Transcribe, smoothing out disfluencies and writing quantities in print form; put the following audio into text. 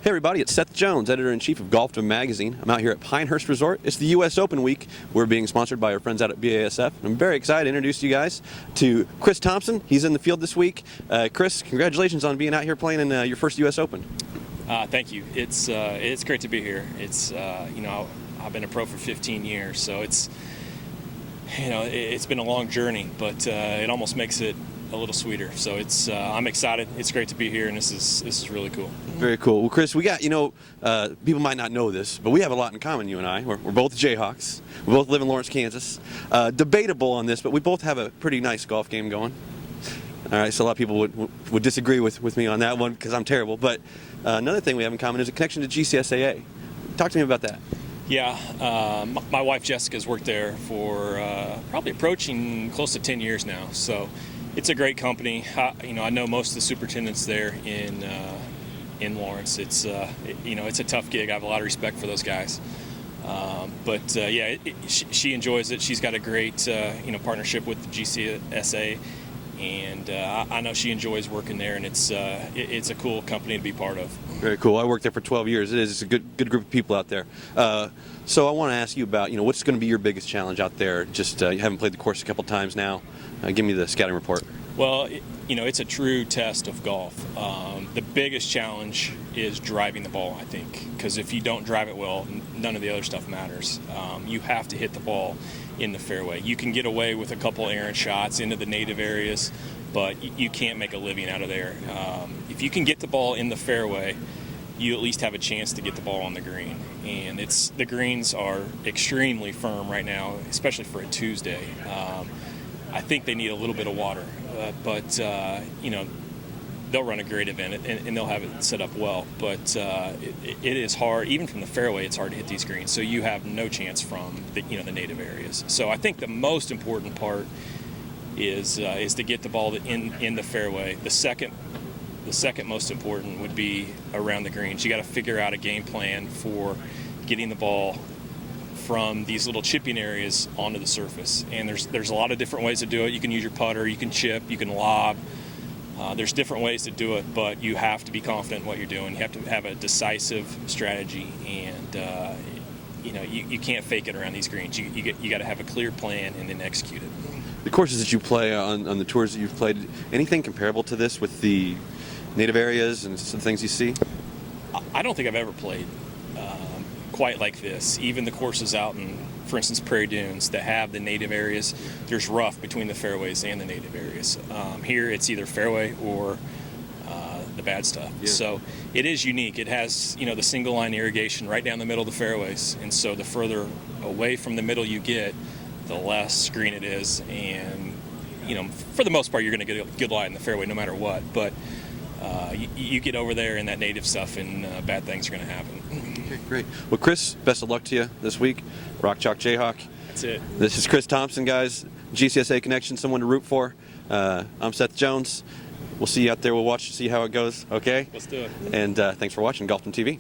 Hey everybody, it's Seth Jones, Editor-in-Chief of Golfdom Magazine. I'm out here at Pinehurst Resort. It's the U.S. Open week. We're being sponsored by our friends out at BASF. I'm very excited to introduce you guys to Chris Thompson. He's in the field this week. Chris, congratulations on being out here playing in your first U.S. Open. Thank you. It's great to be here. It's I've been a pro for 15 years, so it's been a long journey, but it almost makes it a little sweeter. So I'm excited. It's great to be here, and this is really cool. Very cool. Well, Chris, we got, people might not know this, but we have a lot in common, you and I. We're both Jayhawks. We both live in Lawrence, Kansas. Debatable on this, but we both have a pretty nice golf game going. All right, so a lot of people would disagree with me on that one because I'm terrible. But another thing we have in common is a connection to GCSAA. Talk to me about that. Yeah, my wife Jessica's worked there for probably approaching close to 10 years now. So it's a great company. I know most of the superintendents there in Lawrence. It's it's a tough gig. I have a lot of respect for those guys. She enjoys it. She's got a great partnership with the GCSAA, and I know she enjoys working there. And it's a cool company to be part of. Very cool. I worked there for 12 years. It's a good group of people out there. So I want to ask you about what's going to be your biggest challenge out there. Just you haven't played the course a couple times now. Give me the scouting report. Well, it's a true test of golf. The biggest challenge is driving the ball, I think, because if you don't drive it well, none of the other stuff matters. You have to hit the ball in the fairway. You can get away with a couple errant shots into the native areas, but you can't make a living out of there. If you can get the ball in the fairway, you at least have a chance to get the ball on the green. And the greens are extremely firm right now, especially for a Tuesday. I think they need a little bit of water, but they'll run a great event and they'll have it set up well. But it is hard, even from the fairway. It's hard to hit these greens, so you have no chance from the native areas. So I think the most important part is to get the ball in the fairway. The second most important would be around the greens. You got to figure out a game plan for getting the ball from these little chipping areas onto the surface, and there's a lot of different ways to do it. You can use your putter, you can chip, you can lob. There's different ways to do it, but you have to be confident in what you're doing. You have to have a decisive strategy, and you can't fake it around these greens. You got to have a clear plan and then execute it. The courses that you play on the tours that you've played, anything comparable to this with the native areas and some things you see? I don't think I've ever played quite like this. Even the courses out in, for instance, Prairie Dunes that have the native areas, there's rough between the fairways and the native areas. Here it's either fairway or the bad stuff. Yeah. So it is unique. It has the single line irrigation right down the middle of the fairways, and so the further away from the middle you get, the less green it is, and for the most part you're going to get a good lie in the fairway no matter what. But you get over there in that native stuff, and bad things are going to happen. Okay, great. Well, Chris, best of luck to you this week. Rock Chalk Jayhawk. That's it. This is Chris Thompson, guys. GCSAA Connection, someone to root for. I'm Seth Jones. We'll see you out there. We'll watch, see how it goes. Okay? Let's do it. And thanks for watching Golfdom TV.